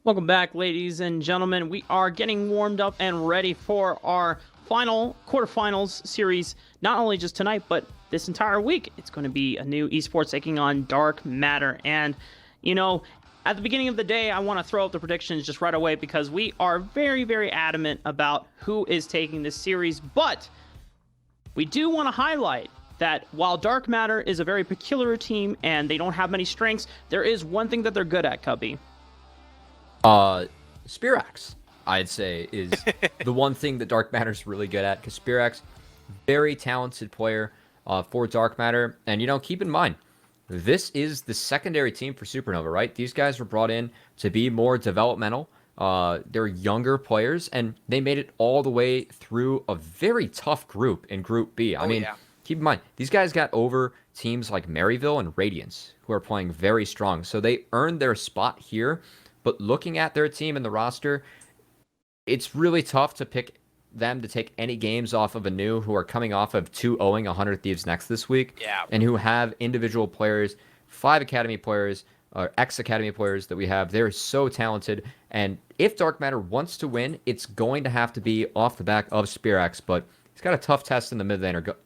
Welcome back, ladies and gentlemen. We are getting warmed up and ready for our final quarterfinals series, not only just tonight, but this entire week. It's going to be ANEW Esports taking on Dark Matter. And, you know, at the beginning of the day, I want to throw out the predictions just right away because we are very, very adamant about who is taking this series. But we do want to highlight that while Dark Matter is a very peculiar team and they don't have many strengths, there is one thing that they're good at, Cubby. Spirax, I'd say, is the one thing that Dark Matter's really good at, because Spirax, very talented player for Dark Matter. And, you know, keep in mind, this is the secondary team for Supernova, right? These guys were brought in to be more developmental. They're younger players, and they made it all the way through a very tough group in Group B. I mean, keep in mind, these guys got over teams like Maryville and Radiance, who are playing very strong. So they earned their spot here. But looking at their team and the roster, it's really tough to pick them to take any games off of ANEW, who are coming off of 2-0ing 100 Thieves next this week, and who have individual players, 5 Academy players, or ex-Academy players that we have. They're so talented, and if Dark Matter wants to win, it's going to have to be off the back of Spirax, but he's got a tough test in the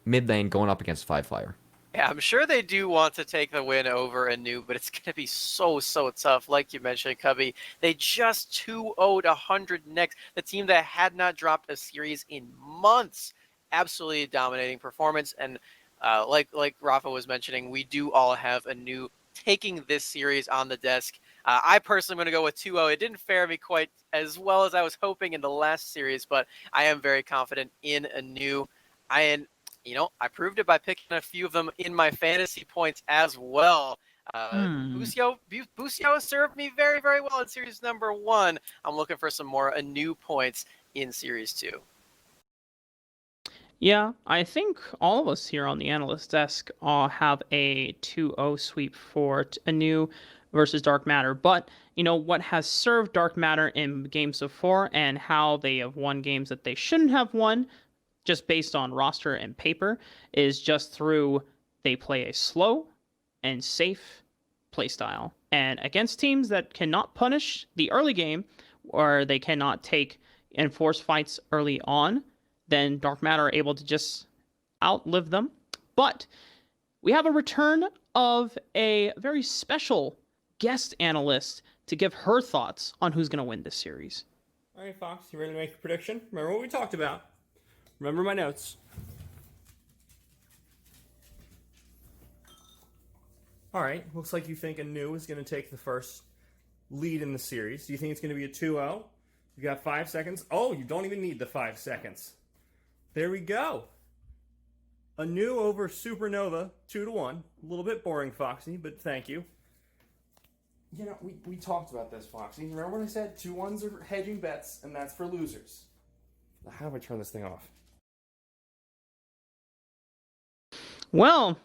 mid lane going up against 5Flyer. Yeah, I'm sure they do want to take the win over ANEW, but it's going to be so tough. Like you mentioned, Cubby, they just 2-0'd 100 next. The team that had not dropped a series in months. Absolutely dominating performance. And like Rafa was mentioning, we do all have ANEW taking this series on the desk. I personally am going to go with 2-0. It didn't fare me quite as well as I was hoping in the last series, but I am very confident in ANEW. You know, I proved it by picking a few of them in my fantasy points as well. Busio served me very, very well in series number 1. I'm looking for some more ANEW points in series 2. Yeah, I think all of us here on the analyst desk have a 2-0 sweep for ANEW versus Dark Matter. But, you know, what has served Dark Matter in games of 4 and how they have won games that they shouldn't have won, just based on roster and paper, is just through they play a slow and safe playstyle. And against teams that cannot punish the early game, or they cannot take and force fights early on, then Dark Matter are able to just outlive them. But we have a return of a very special guest analyst to give her thoughts on who's going to win this series. All right, Fox, you ready to make a prediction? Remember what we talked about. Remember my notes. All right, looks like you think ANEW is going to take the first lead in the series. Do you think it's going to be a 2-0? You got 5 seconds. Oh, you don't even need the 5 seconds. There we go. ANEW over Supernova, 2-1. A little bit boring, Foxy, but thank you. You know, we talked about this, Foxy. Remember when I said 2-1s are hedging bets, and that's for losers? Now, how do I turn this thing off? Well,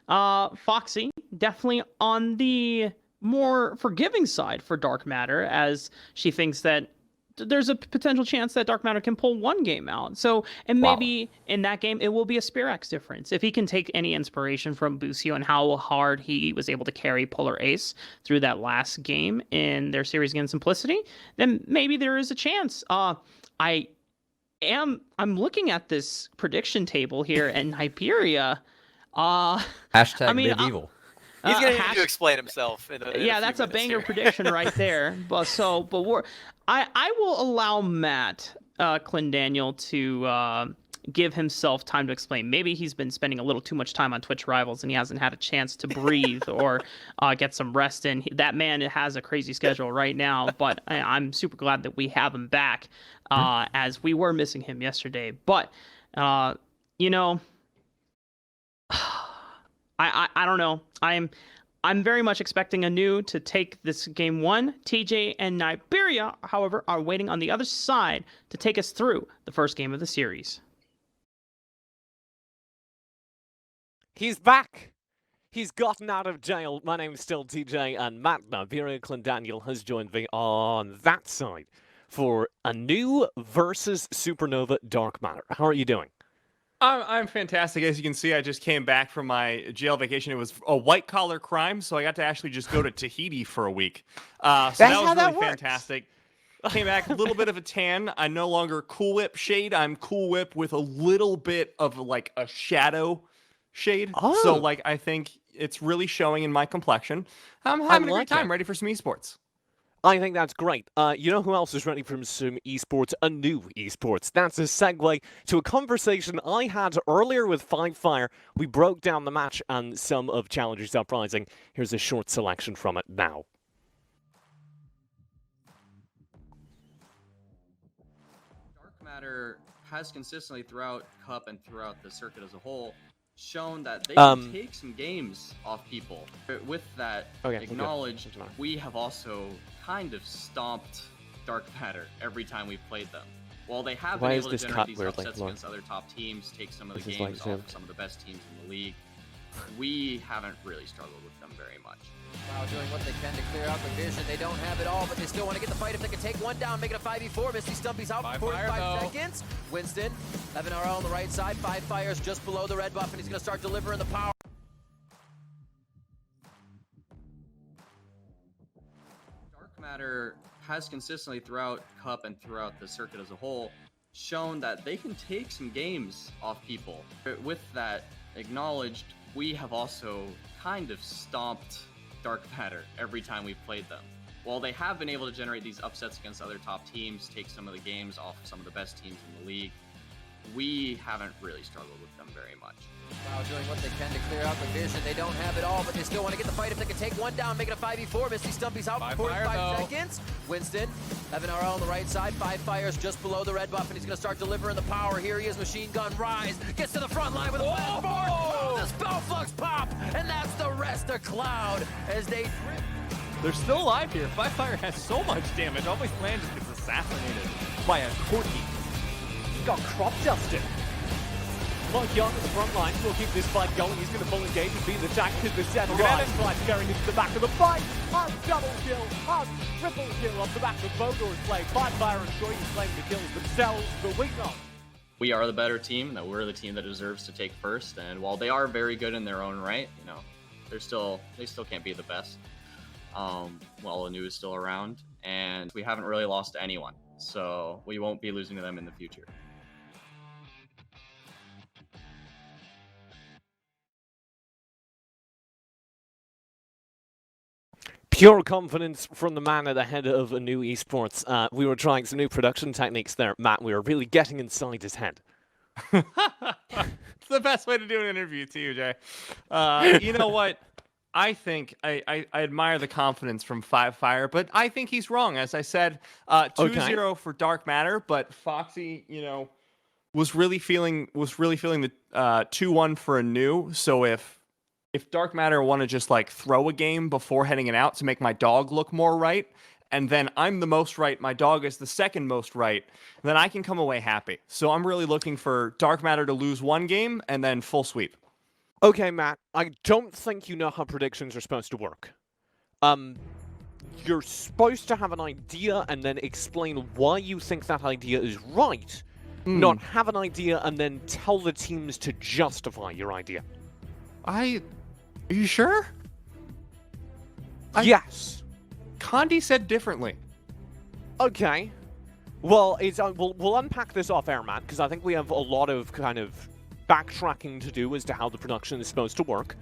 Foxy, definitely on the more forgiving side for Dark Matter, as she thinks that there's a potential chance that Dark Matter can pull one game out. So, and maybe in that game, it will be a Spirax difference. If he can take any inspiration from Busio and how hard he was able to carry Polar Ace through that last game in their series against Simplicity, then maybe there is a chance. I'm looking at this prediction table here, and Hyperia, Hashtag medieval. He's gonna need to explain himself. Yeah, that's a banger prediction right there. I will allow Matt Clendaniel to give himself time to explain. Maybe he's been spending a little too much time on Twitch Rivals and he hasn't had a chance to breathe or get some rest in. That man has a crazy schedule right now, but I'm super glad that we have him back as we were missing him yesterday. But, you know, I don't know. I'm very much expecting ANEW to take this game 1. TJ and Niberia, however, are waiting on the other side to take us through the first game of the series. He's back. He's gotten out of jail. My name is still TJ, and Matt Niberia Clendaniel has joined me on that side for ANEW versus Supernova Dark Matter. How are you doing? I'm fantastic. As you can see, I just came back from my jail vacation. It was a white-collar crime, so I got to actually just go to Tahiti for a week. So That's that how was that really works. fantastic. Came back a little bit of a tan. I'm no longer Cool Whip shade. I'm Cool Whip with a little bit of like a shadow shade. Oh. So like I think it's really showing in my complexion. I'm having a like great time, it. ready for some esports. I think that's great. You know who else is ready for some esports? ANEW Esports. That's a segue to a conversation I had earlier with Five Fire. We broke down the match and some of Challengers Uprising. Here's a short selection from it now. Dark Matter has consistently throughout Cup and throughout the circuit as a whole shown that they can take some games off people. With that acknowledged, we have also kind of stomped Dark Matter every time we've played them. While they have been able to generate these upsets against other top teams, take some of the games off of some of the best teams in the league, we haven't really struggled with them very much. Wow, doing what they can to clear out the vision. They don't have it all, but they still want to get the fight. If they can take one down, make it a 5v4. Misty Stumpy's out for 45 seconds. Winston, 11R on the right side. Five Fires just below the red buff, and he's going to start delivering the power. Dark Matter has consistently throughout Cup and throughout the circuit as a whole shown that they can take some games off people. With that acknowledged, we have also kind of stomped Dark Matter every time we've played them. While they have been able to generate these upsets against other top teams, take some of the games off some of the best teams in the league, we haven't really struggled with them very much. Wow, doing what they can to clear out the vision. They don't have it all, but they still want to get the fight. If they can take one down, make it a 5v4. Misty Stumpy's out for 45 seconds. Winston, 11R on the right side. Five Fires just below the red buff, and he's going to start delivering the power. Here he is, Machine Gun Rise. Gets to the front line with a wildboard. Oh, the spell flux pop, and that's the rest of Cloud as they drip. They're still alive here. Five Fire has so much damage. Always Land just gets assassinated by a Corky. He got crop dusted. Mark Young at the front line will keep this fight going. He's going to full engage and beat the attack to the center. Right. Fight carrying into the back of the fight. On double kill, on triple kill off the back of Bo3's play. Five Fire and Troy claim the kills themselves, but we know. We are the better team, that we're the team that deserves to take first, and while they are very good in their own right, you know, they still can't be the best. While ANEW is still around, and we haven't really lost to anyone, so we won't be losing to them in the future. Pure confidence from the man at the head of ANEW Esports. We were trying some new production techniques there, Matt. We were really getting inside his head. It's the best way to do an interview too, Jay. You know what? I think I admire the confidence from Five Fire, but I think he's wrong. As I said, 2-0 for Dark Matter, but Foxy, you know, was really feeling the 2-1 for ANEW. So if Dark Matter want to just like throw a game before heading it out to make my dog look more right, and then I'm the most right, my dog is the second most right, then I can come away happy. So I'm really looking for Dark Matter to lose one game and then full sweep. Okay, Matt, I don't think you know how predictions are supposed to work. You're supposed to have an idea and then explain why you think that idea is right, not have an idea and then tell the teams to justify your idea. Are you sure? Yes. Condi said differently. Okay. Well, we'll unpack this off air, Matt, because I think we have a lot of kind of backtracking to do as to how the production is supposed to work.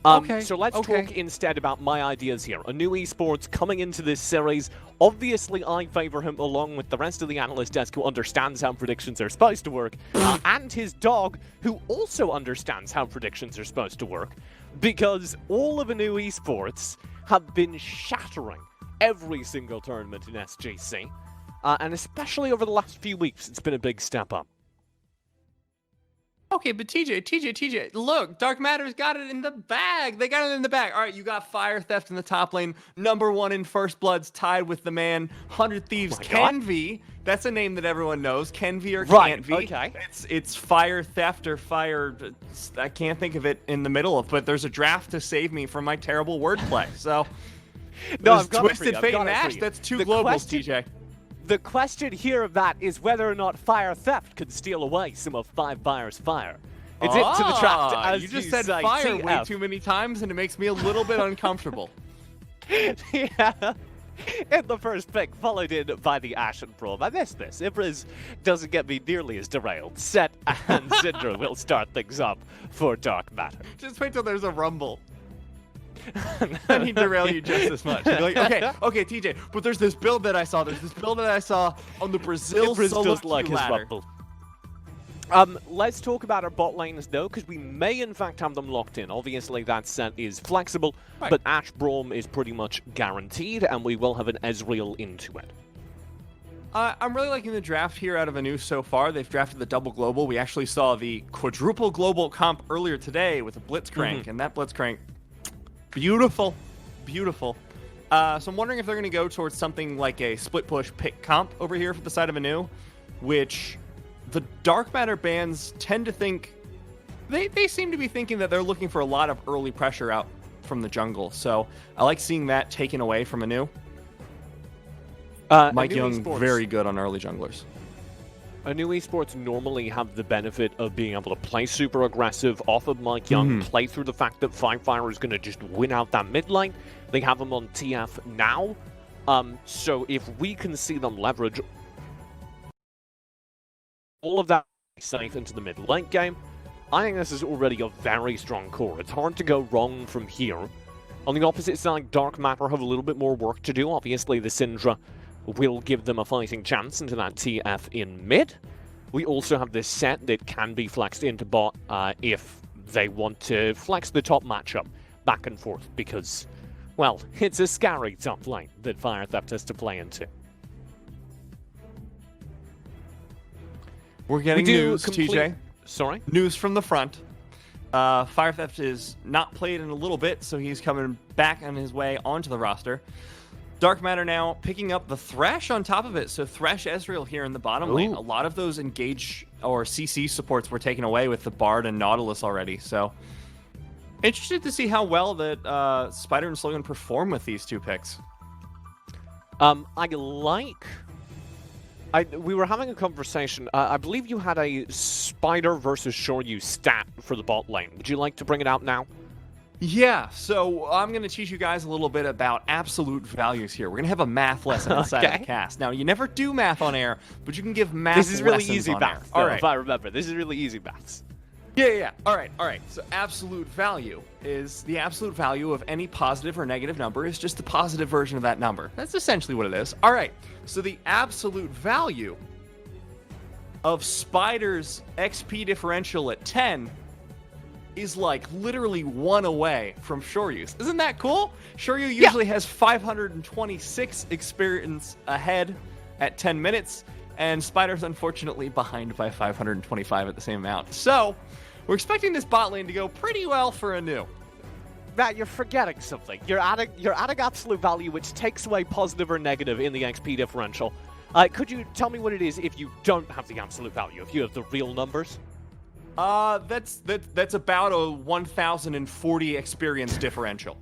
So let's talk instead about my ideas here. ANEW Esports coming into this series. Obviously, I favor him along with the rest of the analyst desk who understands how predictions are supposed to work, and his dog who also understands how predictions are supposed to work, because all of ANEW Esports have been shattering every single tournament in SGC, and especially over the last few weeks, it's been a big step up. Okay, but TJ, look, Dark Matter's got it in the bag. They got it in the bag. All right, you got Fire Theft in the top lane. #1 in First Bloods, tied with the man, 100 Thieves, Kenvi. That's a name that everyone knows. Kenvi or Can'tvi. Okay. It's Fire Theft or Fire... I can't think of it in the middle of, but there's a draft to save me from my terrible wordplay. So, no, I've got Twisted Fate and Ash, that's two globals, TJ. The question here, Matt, is whether or not Fire Theft could steal away some of Fire's fire. It's into the draft, as you just said say, fire TF. way too many times, and it makes me a little bit uncomfortable. Yeah. In the first pick, followed in by the Ashen Probe. I missed this. Ibris doesn't get me nearly as derailed. Set and Syndra will start things up for Dark Matter. Just wait till there's a rumble. And he'd derail you just as much. He'd be like, okay, TJ, but there's this build that I saw. There's this build that I saw on the Brazil Ibris solo does like queue his ladder. rumble. Let's talk about our bot lanes, though, because we may, in fact, have them locked in. Obviously, that set is flexible, Right. but Ash Braum is pretty much guaranteed, and we will have an Ezreal into it. I'm really liking the draft here out of ANEW so far. They've drafted the double global. We actually saw the quadruple global comp earlier today with a Blitzcrank, and that Blitzcrank, beautiful, beautiful. So I'm wondering if they're going to go towards something like a split push pick comp over here for the side of ANEW, which the Dark Matter bans tend to think, they seem to be thinking that they're looking for a lot of early pressure out from the jungle. So I like seeing that taken away from ANEW. Mike ANEW Young, Esports, very good on early junglers. ANEW Esports normally have the benefit of being able to play super aggressive off of Mike Young, play through the fact that Fire is going to just win out that mid lane. They have him on TF now. So if we can see them leverage all of that safe into the mid late game, I think this is already a very strong core. It's hard to go wrong from here. On the opposite side, Dark Matter have a little bit more work to do. Obviously, the Syndra will give them a fighting chance into that TF in mid. We also have this set that can be flexed into bot if they want to flex the top matchup back and forth, because, well, it's a scary top lane that Fire Theft has to play into. We're getting news, TJ. Sorry? News from the front. Fire Theft is not played in a little bit, so he's coming back on his way onto the roster. Dark Matter now picking up the Thresh on top of it, so Thresh Ezreal here in the bottom lane. A lot of those engage or CC supports were taken away with the Bard and Nautilus already, so interested to see how well that Spider and Slogan perform with these two picks. We were having a conversation. I believe you had a Spider versus Shoryu stat for the bot lane. Would you like to bring it out now? Yeah, so I'm going to teach you guys a little bit about absolute values here. We're going to have a math lesson inside of the cast. Now, you never do math on air, but you can give math lessons. This is really easy math, All right. if I remember. This is really easy maths. Yeah. All right. So absolute value is the absolute value of any positive or negative number is just the positive version of that number. That's essentially what it is. All right. So the absolute value of Spider's XP differential at 10 is like literally 1 away from Shoryu's. Isn't that cool? Shoryu usually has 526 experience ahead at 10 minutes, and Spider's unfortunately behind by 525 at the same amount. So we're expecting this bot lane to go pretty well for ANEW. Matt, you're forgetting something. You're adding absolute value, which takes away positive or negative in the XP differential. Could you tell me what it is if you don't have the absolute value, if you have the real numbers? That's about a 1,040 experience differential.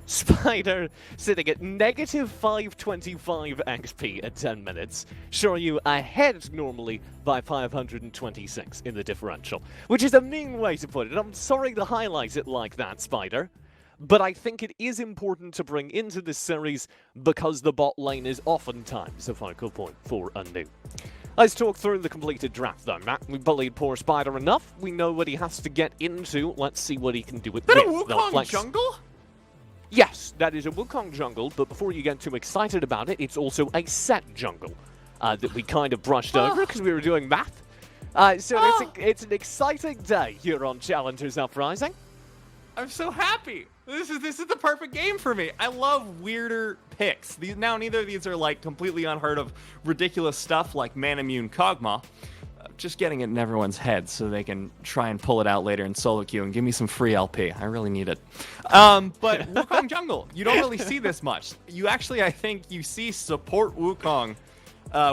Spider sitting at negative 525 XP at 10 minutes. Shoryu ahead normally by 526 in the differential, which is a mean way to put it. I'm sorry to highlight it like that, Spider, but I think it is important to bring into this series because the bot lane is oftentimes a focal point for ANEW. Let's talk through the completed draft, though, Matt. We bullied poor Spider enough. We know what he has to get into. Let's see what he can do with Is that this. a Wukong jungle? Yes, that is a Wukong jungle, but before you get too excited about it, it's also a set jungle that we kind of brushed over because we were doing math. It's an exciting day here on Challengers Uprising. I'm so happy. This is the perfect game for me. I love weirder picks. Now, neither of these are like completely unheard of, ridiculous stuff like Manamune Kog'Maw. Just getting it in everyone's head so they can try and pull it out later in solo queue and give me some free LP. I really need it. But Wukong jungle, you don't really see this much. You actually, I think, you see support Wukong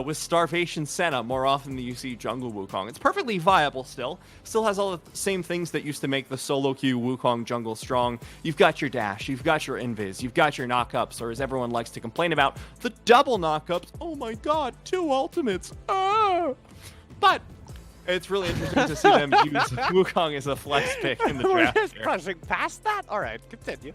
with Starvation Senna more often than you see jungle Wukong. It's perfectly viable still. Still has all the same things that used to make the solo queue Wukong jungle strong. You've got your dash, you've got your invis, you've got your knockups, or as everyone likes to complain about, the double knockups. Oh my god, 2 ultimates. Ah! But it's really interesting to see them use Wukong as a flex pick in the draft. We're just pressing past that? Alright, continue.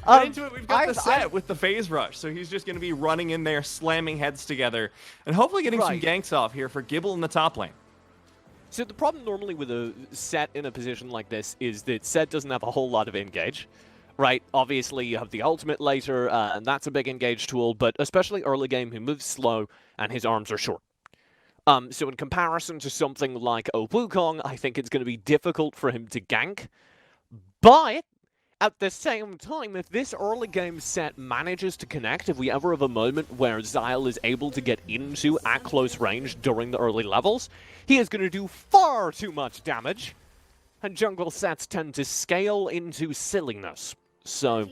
Into it, we've got the set with the phase rush, so he's just going to be running in there, slamming heads together, and hopefully getting some ganks off here for Gibble in the top lane. So the problem normally with a set in a position like this is that set doesn't have a whole lot of engage, right? Obviously, you have the ultimate later, and that's a big engage tool, but especially early game, he moves slow, and his arms are short. So in comparison to something like Wukong, I think it's going to be difficult for him to gank, but at the same time, if this early game set manages to connect, if we ever have a moment where Xyle is able to get into at close range during the early levels, he is going to do far too much damage. And jungle sets tend to scale into silliness. So,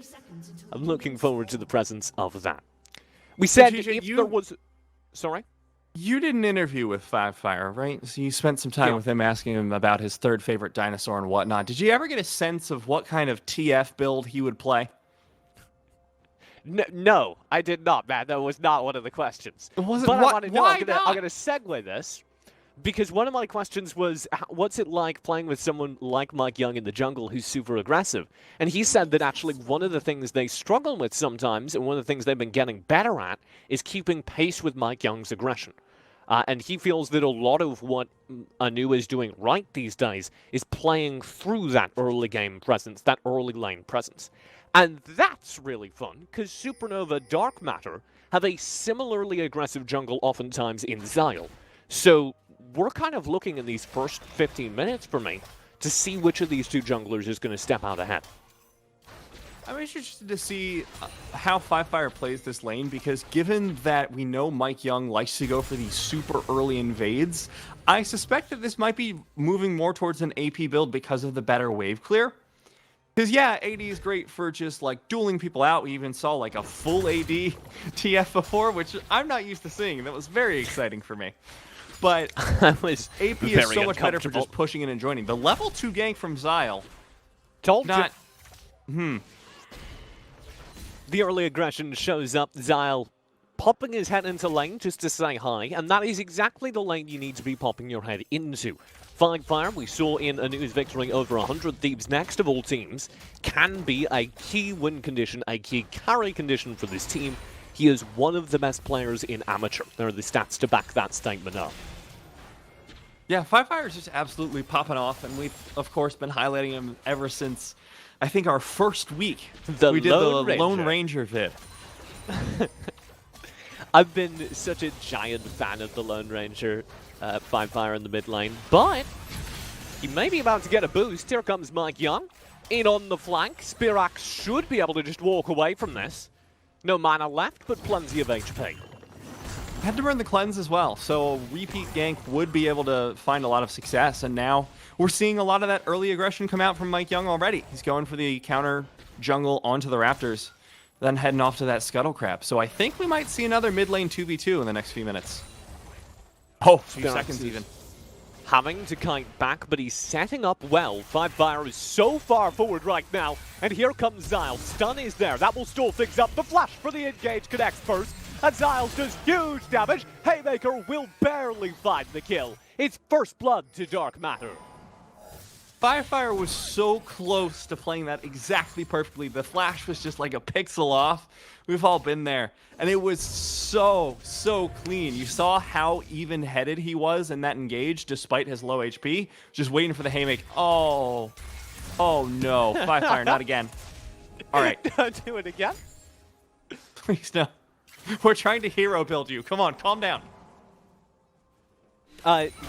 I'm looking forward to the presence of that. We said if there was... Sorry? You did an interview with Fivefire, right? So you spent some time with him asking him about his third favorite dinosaur and whatnot. Did you ever get a sense of what kind of TF build he would play? No, I did not, man. That was not one of the questions. It wasn't. But why I'm not? going to segue this, because one of my questions was, what's it like playing with someone like Mike Young in the jungle who's super aggressive? And he said that actually one of the things they struggle with sometimes, and one of the things they've been getting better at, is keeping pace with Mike Young's aggression. And he feels that a lot of what ANEW is doing right these days is playing through that early game presence, that early lane presence. And that's really fun, because Supernova Dark Matter have a similarly aggressive jungle oftentimes in Xyle. So we're kind of looking in these first 15 minutes for me to see which of these two junglers is going to step out ahead. I'm interested to see how Fivefire plays this lane, because given that we know Mike Young likes to go for these super early invades, I suspect that this might be moving more towards an AP build because of the better wave clear. Because yeah, AD is great for just like dueling people out. We even saw like a full AD TF before, which I'm not used to seeing. That was very exciting for me. But AP is so much better for just pushing in and joining. The level 2 gank from Xyle. The early aggression shows up, Xyle popping his head into lane just to say hi, and that is exactly the lane you need to be popping your head into. Fivefire, we saw in ANEW's victory over 100 Thieves next of all teams, can be a key win condition, a key carry condition for this team. He is one of the best players in Amateur. There are the stats to back that statement up. Yeah, Fivefire is just absolutely popping off, and we've, of course, been highlighting him ever since, I think, our first week. We did the Lone Ranger vid. I've been such a giant fan of the Lone Ranger Fivefire in the mid lane, but he may be about to get a boost. Here comes Mike Young, in on the flank. Spirax should be able to just walk away from this. No mana left, but plenty of HP. Had to burn the cleanse as well, so a repeat gank would be able to find a lot of success, and now we're seeing a lot of that early aggression come out from Mike Young already. He's going for the counter jungle onto the Raptors, then heading off to that Scuttle Crab. So I think we might see another mid lane 2v2 in the next few minutes. Oh, a few seconds even. Having to kite back, but he's setting up well. Fivefire is so far forward right now, and here comes Xyle. Stun is there. That will stall things up. The flash for the engage connects first, and Xyle does huge damage. Haymaker will barely find the kill. It's first blood to Dark Matter. Fivefire was so close to playing that exactly perfectly. The flash was just like a pixel off. We've all been there. And it was so clean. You saw how even-headed he was in that engage despite his low HP. Just waiting for the haymaker. Oh no. Fivefire, not again. All right. Don't do it again. Please no. We're trying to hero build you. Come on, calm down.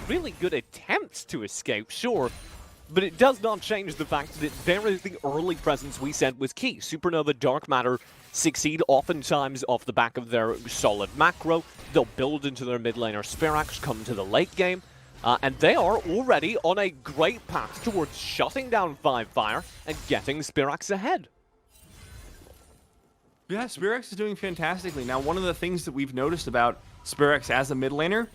Really good attempts to escape, sure. But it does not change the fact that there is the early presence we said was key. Supernova Dark Matter succeed oftentimes off the back of their solid macro. They'll build into their mid laner Spirax, come to the late game, and they are already on a great path towards shutting down Fivefire and getting Spirax ahead. Yeah, Spirex is doing fantastically. Now, one of the things that we've noticed about Spirex as a mid laner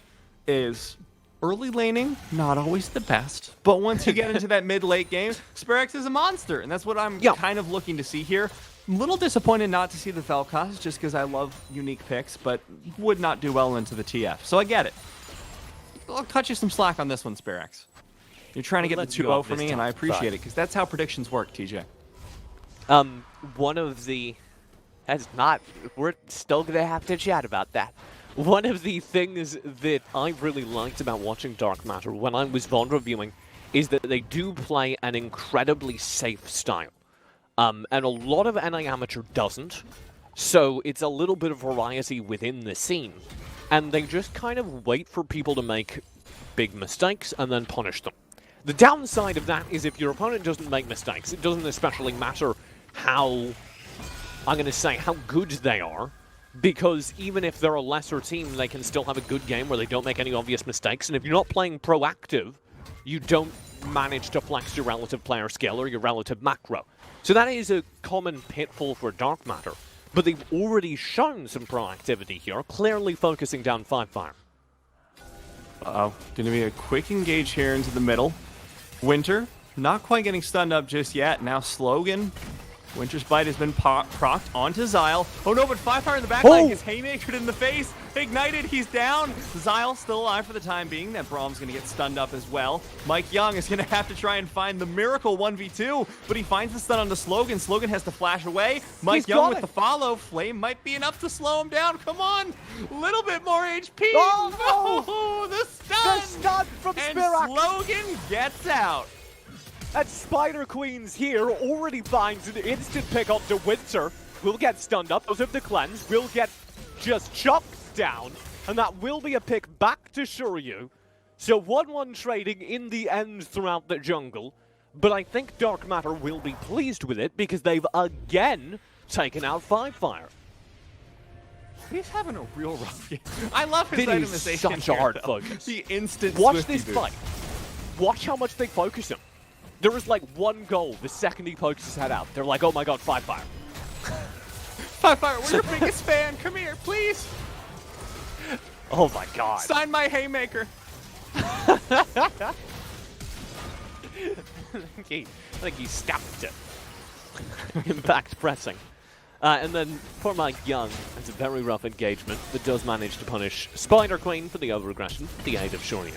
is early laning, not always the best. But once you get into that mid-late game, Spirex is a monster. And that's what I'm kind of looking to see here. I'm a little disappointed not to see the Vel'Koz, just because I love unique picks, but would not do well into the TF. So I get it. I'll cut you some slack on this one, Spirex. You're trying to get the 2-0 for me, and I appreciate it, because that's how predictions work, TJ. One of the... That's not... We're still going to have to chat about that. One of the things that I really liked about watching Dark Matter when I was VOD reviewing is that they do play an incredibly safe style. And a lot of NA Amateur doesn't. So it's a little bit of variety within the scene. And they just kind of wait for people to make big mistakes and then punish them. The downside of that is if your opponent doesn't make mistakes, it doesn't especially matter how, I'm going to say, how good they are. Because even if they're a lesser team, they can still have a good game where they don't make any obvious mistakes. And if you're not playing proactive, you don't manage to flex your relative player skill or your relative macro. So that is a common pitfall for Dark Matter. But they've already shown some proactivity here, clearly focusing down 5-fire. Uh-oh. Going to be a quick engage here into the middle. Winter, not quite getting stunned up just yet. Now Slogan. Winter's Bite has been procced onto Xyle. Oh no, but 5-fire in the backline gets haymakered in the face. Ignited, he's down. Xyle still alive for the time being. That Braum's going to get stunned up as well. Mike Young is going to have to try and find the miracle 1v2, but he finds the stun onto Slogan. Slogan has to flash away. Mike Young with the follow. Flame might be enough to slow him down. Come on. A little bit more HP. Oh, no! The stun! The stun from And Spirak. Slogan gets out. And Spider Queen's here, already finds an instant pick onto Winter. Will get stunned up, does have the cleanse, will get just chopped down, and that will be a pick back to Shuryu. So 1-1 trading in the end throughout the jungle, but I think Dark Matter will be pleased with it because they've again taken out 5-fire. He's having a real rough game. I love his It is itemization such a hard though. focus. The instant Watch Swifty this boost. fight. Watch how much they focus him. There is like one goal the second he pokes his head out. They're like, oh my god, 5-fire. 5-fire, we're your biggest fan. Come here, please. Oh my god. Sign my haymaker. I think he stabbed it. Impact pressing. And then for Mike Young, it's a very rough engagement that does manage to punish Spider Queen for the over-aggression, the aid of Shuryu.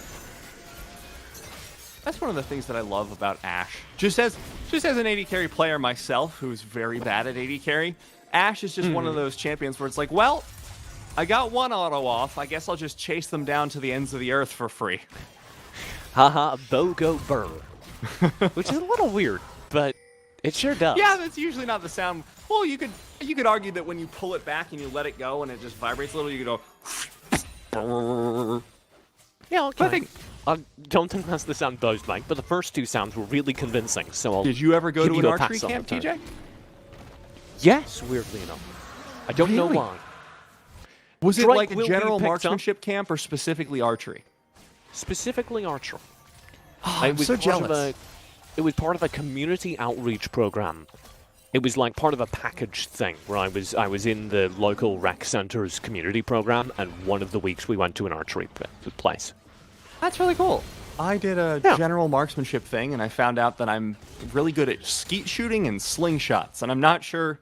That's one of the things that I love about Ashe. Just as an AD carry player myself, who's very bad at AD carry, Ashe is just one of those champions where it's like, well, I got one auto off. I guess I'll just chase them down to the ends of the earth for free. Haha, Bogo Burr. Which is a little weird, but it sure does. Yeah, that's usually not the sound. Well, you could argue that when you pull it back and you let it go and it just vibrates a little, you could go. Yeah, okay. I think. I don't think that's the sound Bo's make, but the first two sounds were really convincing, so I'll Did you ever go give to you an a archery pass on camp, that. TJ? Yes, weirdly enough. I don't know Really? why. Was it Drake like a will be general picked up. marksmanship camp or specifically archery? Specifically archer. Oh, I'm so jealous. It was part of a community outreach program. It was like part of a package thing where I was in the local rec center's community program, and one of the weeks we went to an archery place. That's really cool. I did a general marksmanship thing, and I found out that I'm really good at skeet shooting and slingshots, and I'm not sure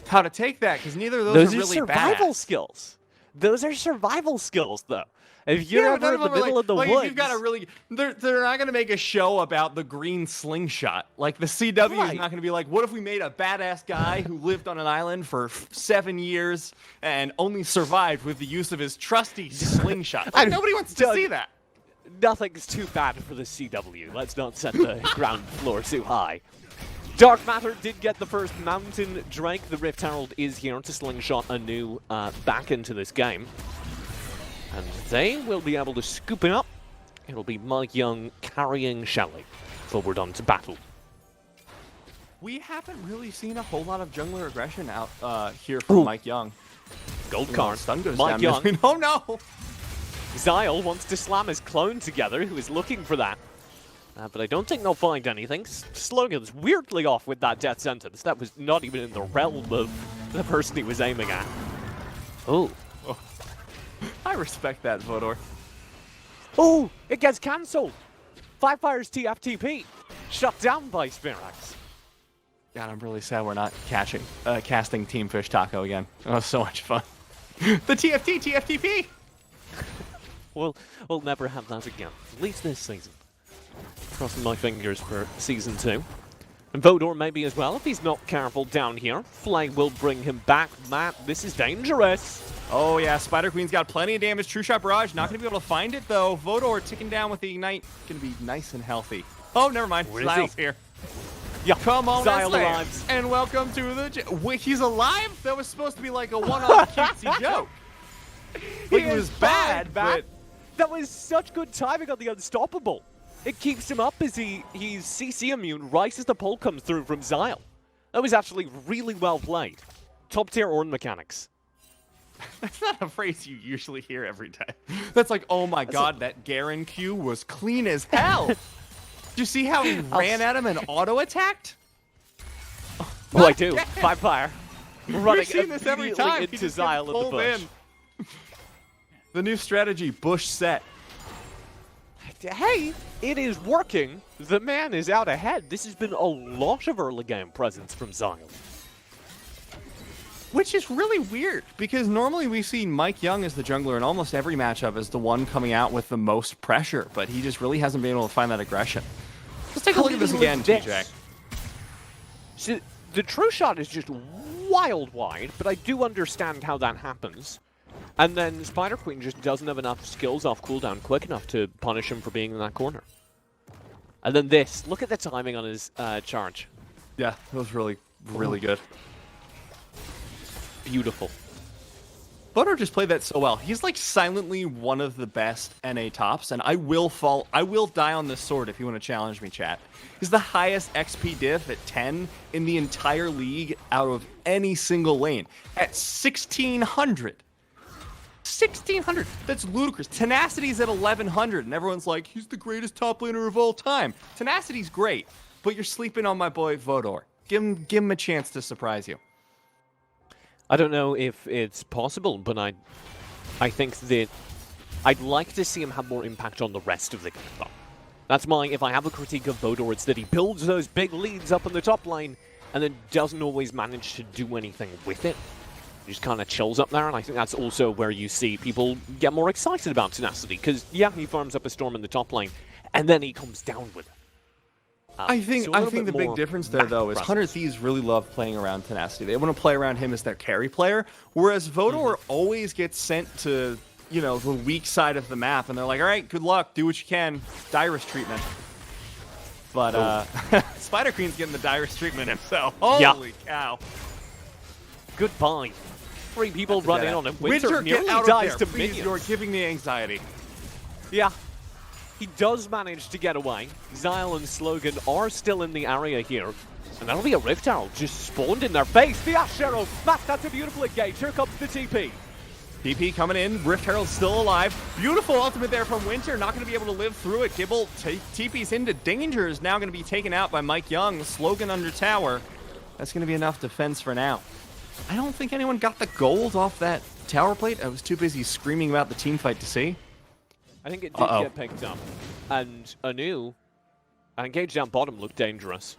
how to take that because neither of those are really survival badass. skills. Those are survival skills, though. If you're ever in the middle of the woods, you've got to really, they're not going to make a show about the green slingshot. Like the CW is not going to be like, what if we made a badass guy who lived on an island for 7 years and only survived with the use of his trusty slingshot? Like, nobody wants to see that. Nothing's too bad for the CW. Let's not set the ground floor too high. Dark Matter did get the first Mountain Drake. The Rift Herald is here to slingshot ANEW back into this game. And they will be able to scoop it up. It'll be Mike Young carrying Shelly forward onto battle. We haven't really seen a whole lot of jungler aggression out here from Mike Young. Gold card. Stun goes Mike down. Young. Oh no! Xyle wants to slam his clone together, who is looking for that. But I don't think they'll find anything. Slogan's weirdly off with that death sentence. That was not even in the realm of the person he was aiming at. Oh. I respect that, Vodor. Oh, it gets cancelled. Fire's TFTP. Shut down by Spirax. God, I'm really sad we're not casting Team Fish Taco again. It was so much fun. The TFTP! We'll never have that again. At least this season. Crossing my fingers for Season 2. And Vodor maybe as well, if he's not careful down here. Flay will bring him back. Matt, this is dangerous. Oh yeah, Spider Queen's got plenty of damage. True Shot Barrage, not going to be able to find it though. Vodor ticking down with the Ignite, going to be nice and healthy. Oh, never mind. Where is Zyle's he? here. Yeah, Come on, Zyle Slayer. arrives. And welcome to the... Wait, he's alive? That was supposed to be like a one-off cutesy joke. Like, it was bad, but... That was such good timing on the Unstoppable. It keeps him up as he's CC immune right as the pull comes through from Zyle. That was actually really well played. Top tier Ornn mechanics. That's not a phrase you usually hear every day. That's like, oh my god, that Garen Q was clean as hell. Did you see how he ran at him and auto-attacked? Oh, I do. Fire. Running We've seen this every immediately time. into He just Zyle gets in the pulled bush. in. The new strategy, Bush set. Hey, it is working. The man is out ahead. This has been a lot of early game presence from Zyle. Which is really weird, because normally we see Mike Young as the jungler in almost every matchup as the one coming out with the most pressure, but he just really hasn't been able to find that aggression. Let's take a look at this again, TJ. So, the true shot is just wild wide, but I do understand how that happens. And then Spider Queen just doesn't have enough skills off cooldown quick enough to punish him for being in that corner. And then this, look at the timing on his charge. Yeah, it was really, really good. Beautiful. Butter just played that so well. He's like silently one of the best NA tops, and I will die on this sword if you want to challenge me, chat. He's the highest XP diff at 10 in the entire league out of any single lane at 1600. 1600. That's ludicrous. Tenacity's at 1100, and everyone's like, he's the greatest top laner of all time. Tenacity's great, but you're sleeping on my boy Vodor. Give him a chance to surprise you. I don't know if it's possible, but I think that I'd like to see him have more impact on the rest of the game. That's if I have a critique of Vodor, it's that he builds those big leads up in the top lane and then doesn't always manage to do anything with it. He just kind of chills up there, and I think that's also where you see people get more excited about Tenacity, because, yeah, he farms up a Storm in the top lane, and then he comes down with it. I think the big difference there, though, is 100 Thieves really love playing around Tenacity. They want to play around him as their carry player, whereas Vodor always gets sent to, you know, the weak side of the map, and they're like, all right, good luck, do what you can, Dyrus treatment. But Spider Queen's getting the Dyrus treatment himself. Holy cow. Goodbye. 3 people run in on him. Winter nearly get out dies of there, to please. minions. You're giving me anxiety. Yeah. He does manage to get away. Zyle and Slogan are still in the area here. And that'll be a Rift Herald just spawned in their face. The Ash Arrow. Matt, that's a beautiful engage. Here comes the TP. TP coming in. Rift Herald's still alive. Beautiful ultimate there from Winter. Not going to be able to live through it. Gibble TP's into danger. Is now going to be taken out by Mike Young. Slogan under tower. That's going to be enough defense for now. I don't think anyone got the gold off that tower plate. I was too busy screaming about the team fight to see. I think it did get picked up. And ANEW, engage down bottom looked dangerous.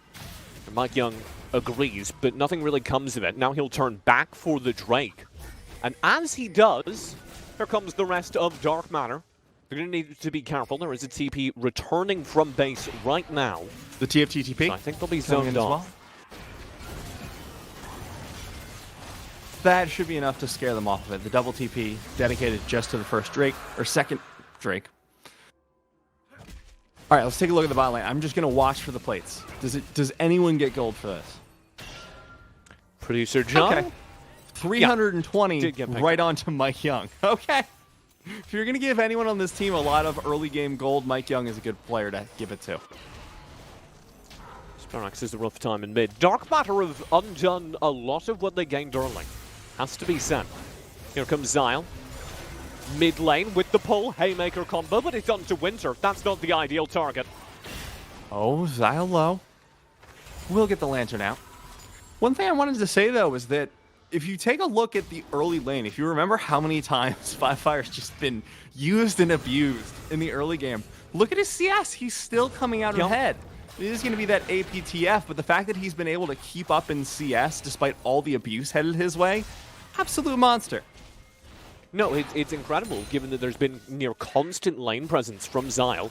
And Mike Young agrees, but nothing really comes of it. Now he'll turn back for the Drake. And as he does, here comes the rest of Dark Matter. They're going to need to be careful. There is a TP returning from base right now. The TFT TP? So I think they'll be zoned off. Well. That should be enough to scare them off of it. The double TP dedicated just to the first Drake, or second Drake. All right, let's take a look at the bot lane. I'm just going to watch for the plates. Does anyone get gold for this? Producer John? Okay. 320 Yeah, right onto Mike Young. Okay. If you're going to give anyone on this team a lot of early game gold, Mike Young is a good player to give it to. Spirax is a rough time in mid. Dark Matter have undone a lot of what they gained early. Has to be said. Here comes Zyle. Mid lane with the pull. Haymaker combo, but it's onto Winter. That's not the ideal target. Oh, Zyle low. We'll get the lantern out. One thing I wanted to say, though, is that if you take a look at the early lane, if you remember how many times Fire's just been used and abused in the early game, look at his CS. He's still coming out ahead. It is going to be that APTF, but the fact that he's been able to keep up in CS despite all the abuse headed his way, absolute monster. No, it's incredible, given that there's been near constant lane presence from Xyle.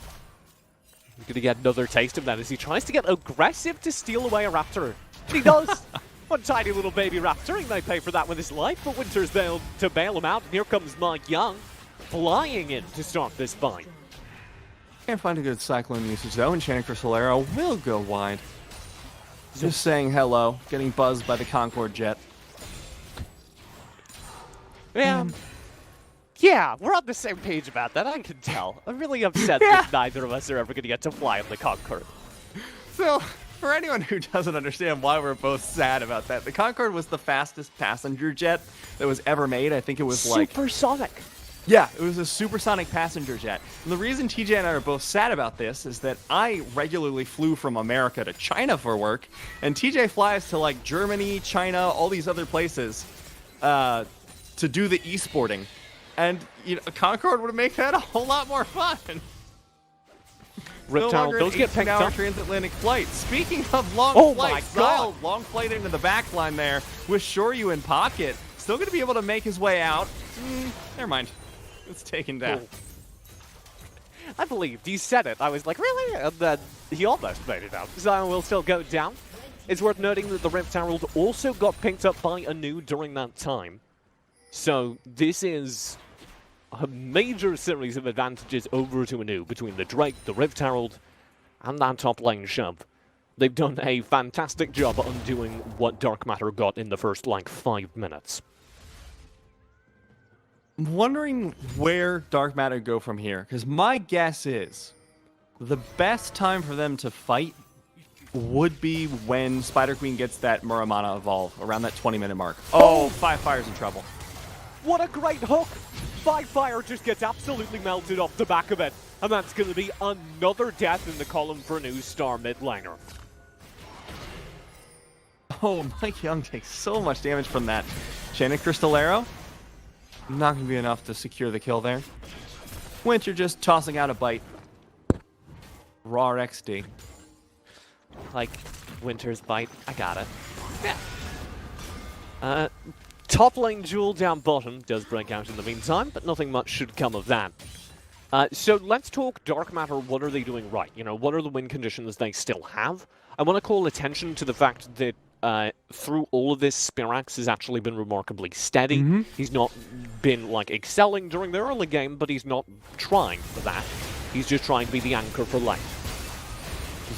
He's going to get another taste of that as he tries to get aggressive to steal away a Raptor. And he does! One tiny little baby Raptor, he may pay for that with his life, but Winter's there to bail him out. And here comes Mike Young, flying in to start this fight. Can't find a good Cyclone usage though, and Enchanted Crystal Arrow will go wide. Just saying hello, getting buzzed by the Concorde jet. Yeah, we're on the same page about that, I can tell. I'm really upset that neither of us are ever going to get to fly on the Concorde. So, for anyone who doesn't understand why we're both sad about that, the Concorde was the fastest passenger jet that was ever made. I think it was supersonic. Yeah, it was a supersonic passenger jet. And the reason TJ and I are both sad about this is that I regularly flew from America to China for work, and TJ flies to like Germany, China, all these other places to do the esporting. And you know, a Concorde would make that a whole lot more fun. Rip Town, those get picked up. Transatlantic flight. Speaking of long flights, Xyle long flight into the back line there with Shoryu in pocket. Still going to be able to make his way out. Never mind. It's taken down. I believed. He said it. I was like, really? And then he almost made it out. Xyle will still go down. It's worth noting that the Rift Herald also got picked up by ANEW during that time. So this is a major series of advantages over to ANEW between the Drake, the Rift Herald, and that top lane shove. They've done a fantastic job undoing what Dark Matter got in the first, like, 5 minutes. I'm wondering where Dark Matter go from here, because my guess is the best time for them to fight would be when Spider Queen gets that Muramana evolve, around that 20-minute mark. Oh, Fire's in trouble. What a great hook! Fire just gets absolutely melted off the back of it, and that's going to be another death in the column for a new star mid laner. Oh, Mike Young takes so much damage from that. Enchanted Crystal Arrow, not going to be enough to secure the kill there. Winter just tossing out a bite. Raw XD. Like, Winter's bite, I got it. Yeah. Top lane duel down bottom does break out in the meantime, but nothing much should come of that. So let's talk Dark Matter. What are they doing right? You know, what are the win conditions they still have? I want to call attention to the fact that through all of this, Spirax has actually been remarkably steady. He's not been, like, excelling during the early game, but he's not trying for that. He's just trying to be the anchor for lane.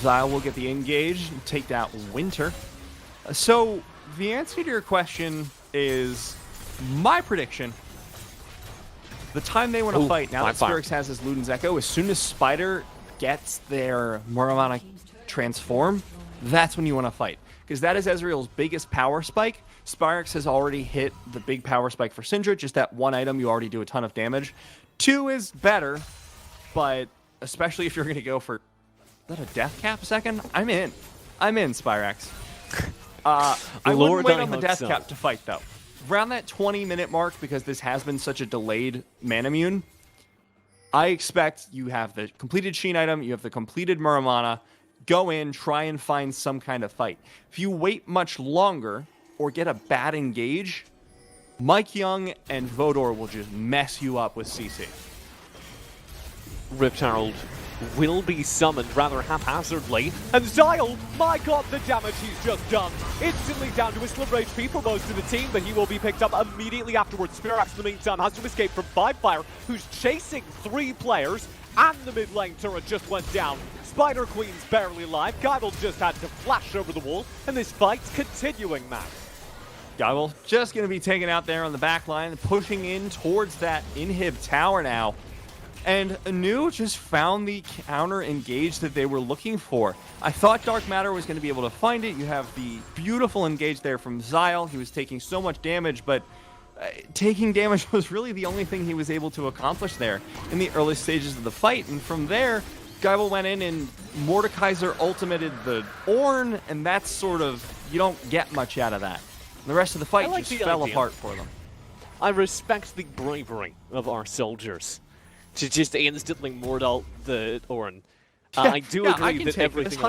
Xyle will get the engage and take down Winter. So the answer to your question is my prediction. The time they want to fight, now that Spirax has his Luden's Echo, as soon as Spider gets their Muramana transform, that's when you want to fight. Because that is Ezreal's biggest power spike. Spirax has already hit the big power spike for Syndra. Just that one item, you already do a ton of damage. 2 is better, but especially if you're going to go for... Is that a death cap second? I'm in. I'm in, Spirax. I wouldn't wait on the death cap to fight, though. Around that 20-minute mark, because this has been such a delayed Manamune, I expect you have the completed Sheen item, you have the completed Muramana, go in, try and find some kind of fight. If you wait much longer, or get a bad engage, Mike Young and Vodor will just mess you up with CC. Rift Herald will be summoned rather haphazardly. And Xyle, my god, the damage he's just done. Instantly down to his sliver HP for most of the team, but he will be picked up immediately afterwards. Spirax, in the meantime, has to escape from Fire, who's chasing 3 players, and the mid lane turret just went down. Spider Queen's barely alive. Geibel just had to flash over the wall, and this fight's continuing, man. Geibel just going to be taken out there on the back line, pushing in towards that inhib tower now. And ANEW just found the counter engage that they were looking for. I thought Dark Matter was going to be able to find it. You have the beautiful engage there from Xyle. He was taking so much damage, but taking damage was really the only thing he was able to accomplish there in the early stages of the fight. And from there, Geibel went in and Mordekaiser ultimated the Ornn, and that's sort of, you don't get much out of that. The rest of the fight like just the fell idea. apart for them. I respect the bravery of our soldiers to just instantly mortal the Orin. I do agree that everything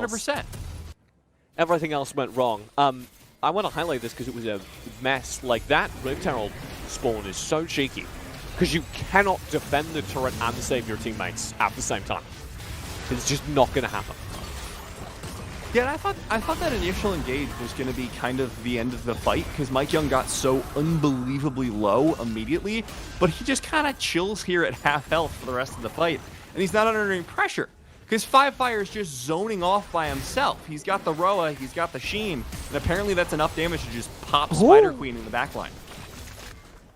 else went wrong. I want to highlight this because it was a mess. Like, that Rift Herald spawn is so cheeky because you cannot defend the turret and save your teammates at the same time. It's just not going to happen. Yeah, and I thought that initial engage was going to be kind of the end of the fight because Mike Young got so unbelievably low immediately, but he just kind of chills here at half health for the rest of the fight, and he's not under any pressure because Firefire is just zoning off by himself. He's got the Roa, he's got the Sheen, and apparently that's enough damage to just pop Spider Queen in the backline.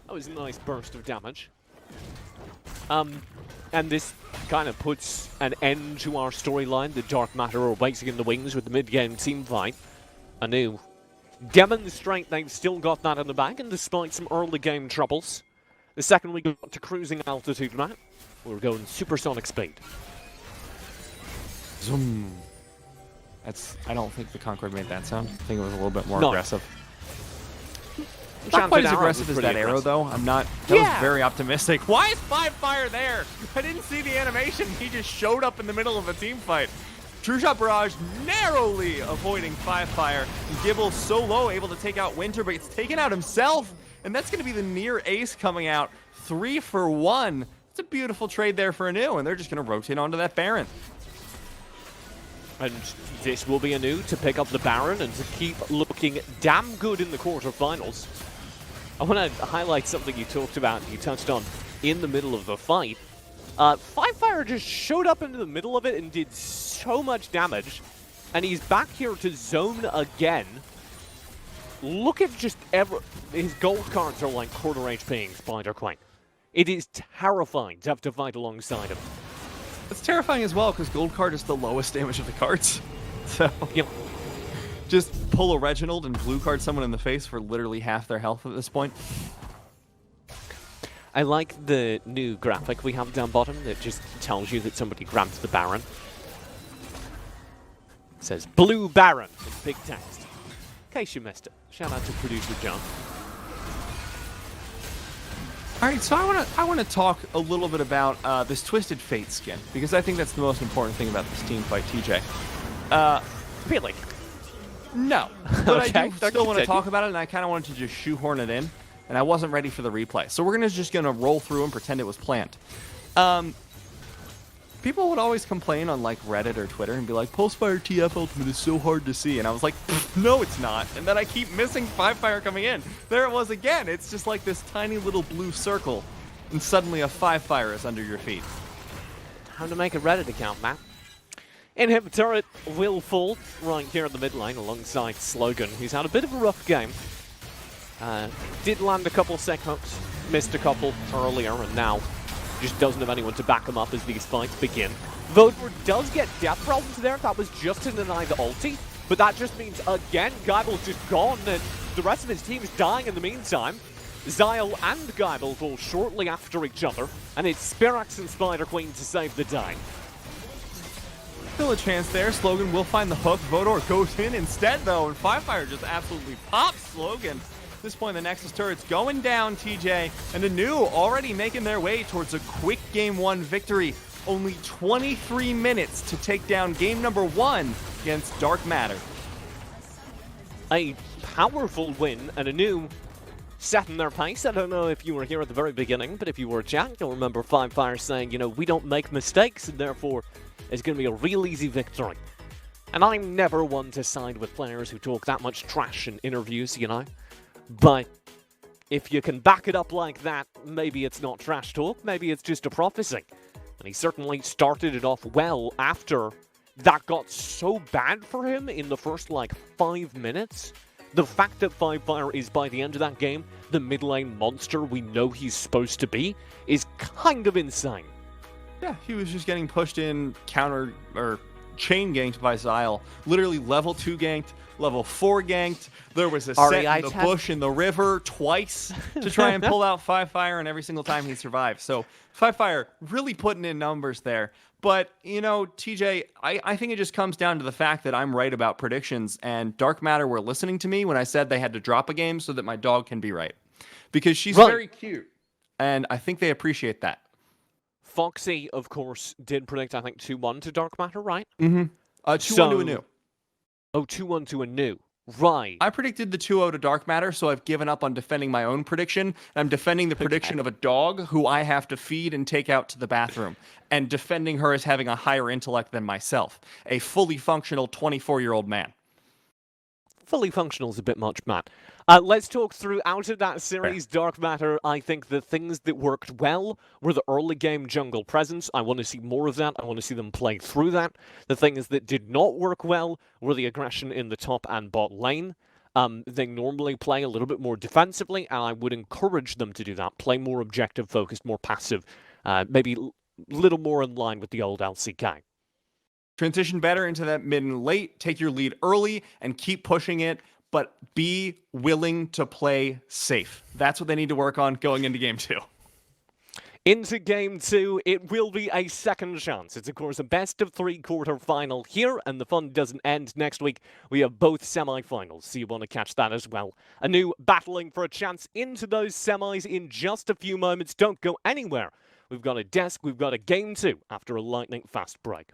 That was a nice burst of damage. And this kind of puts an end to our storyline. The Dark Matter are waiting in the wings with the mid-game team fight. ANEW demonstrate they've still got that in the bag, and despite some early game troubles, the second we got to cruising altitude map, we were going supersonic speed. Zoom. I don't think the Concord made that sound. I think it was a little bit more aggressive. Not quite as aggressive as that arrow, though. That was very optimistic. Why is Fire there? I didn't see the animation. He just showed up in the middle of a team fight. True Shot Barrage narrowly avoiding Fire. Gibble so low, able to take out Winter, but it's taken out himself. And that's going to be the near ace coming out. 3 for 1. It's a beautiful trade there for ANEW, and they're just going to rotate onto that Baron. And this will be ANEW to pick up the Baron and to keep looking damn good in the quarterfinals. I want to highlight something you talked about, you touched on in the middle of the fight. Fire just showed up into the middle of it and did so much damage. And he's back here to zone again. Look at just his gold cards are like quarter HP Spider Queen. It is terrifying to have to fight alongside him. It's terrifying as well because gold card is the lowest damage of the cards. So just pull a Reginald and blue card someone in the face for literally half their health at this point. I like the new graphic we have down bottom that just tells you that somebody grabbed the Baron. It says Blue Baron in big text. In case you missed it. Shout out to producer John. All right, so I want to talk a little bit about this Twisted Fate skin because I think that's the most important thing about this team fight, TJ. Really? No, but okay, I do still want to talk about it, and I kind of wanted to just shoehorn it in, and I wasn't ready for the replay. So we're just going to roll through and pretend it was planned. People would always complain on like Reddit or Twitter and be like, Pulsefire TF Ultimate is so hard to see. And I was like, no, it's not. And then I keep missing Fire coming in. There it was again. It's just like this tiny little blue circle, and suddenly a Fire is under your feet. Time to make a Reddit account, Matt. Inhib turret will fall right here in the mid lane alongside Slogan, who's had a bit of a rough game. Did land a couple sec hooks, missed a couple earlier, and now just doesn't have anyone to back him up as these fights begin. Bo3 does get death problems there. That was just to deny the ulti, but that just means, again, Geibel's just gone, and the rest of his team's dying in the meantime. Xyle and Geibel fall shortly after each other, and it's Spirax and Spider Queen to save the day. Still a chance there. Slogan will find the hook. Vodor goes in instead, though, and Fire just absolutely pops Slogan. At this point, the Nexus turret's going down, TJ, and ANEW already making their way towards a quick Game 1 victory. Only 23 minutes to take down Game number 1 against Dark Matter. A powerful win, and ANEW setting their pace. I don't know if you were here at the very beginning, but if you were Jack, you'll remember Fire saying, you know, we don't make mistakes, and therefore it's going to be a real easy victory. And I'm never one to side with players who talk that much trash in interviews, you know. But if you can back it up like that, maybe it's not trash talk, maybe it's just a prophecy. And he certainly started it off well after that got so bad for him in the first, like, 5 minutes. The fact that Fire is, by the end of that game, the mid lane monster we know he's supposed to be, is kind of insane. Yeah, he was just getting pushed in, counter, or chain ganked by Xyle. Literally level 2 ganked, level 4 ganked. There was a set in the bush in the river twice to try and pull out Five Fire, and every single time he survived. So Five Fire really putting in numbers there. But, you know, TJ, I think it just comes down to the fact that I'm right about predictions, and Dark Matter were listening to me when I said they had to drop a game so that my dog can be right. Because she's very cute, and I think they appreciate that. Foxy, of course, did predict, I think, 2-1 to Dark Matter, right? Mm-hmm. 2-1 to ANEW. Oh, 2-1 to ANEW. Right. I predicted the 2-0 to Dark Matter, so I've given up on defending my own prediction. I'm defending the prediction of a dog who I have to feed and take out to the bathroom, and defending her as having a higher intellect than myself, a fully functional 24-year-old man. Fully functional is a bit much, Matt. Let's talk through out of that series, Dark Matter. I think the things that worked well were the early game jungle presence. I want to see more of that. I want to see them play through that. The things that did not work well were the aggression in the top and bot lane. They normally play a little bit more defensively, and I would encourage them to do that. Play more objective, focused, more passive, maybe a little more in line with the old LCK. Transition better into that mid and late, take your lead early, and keep pushing it, but be willing to play safe. That's what they need to work on going into Game 2. Into Game 2, it will be a second chance. It's, of course, a best-of-3 quarter-final here, and the fun doesn't end next week. We have both semi-finals, so you want to catch that as well. ANEW battling for a chance into those semis in just a few moments. Don't go anywhere. We've got a desk, we've got a Game 2 after a lightning-fast break.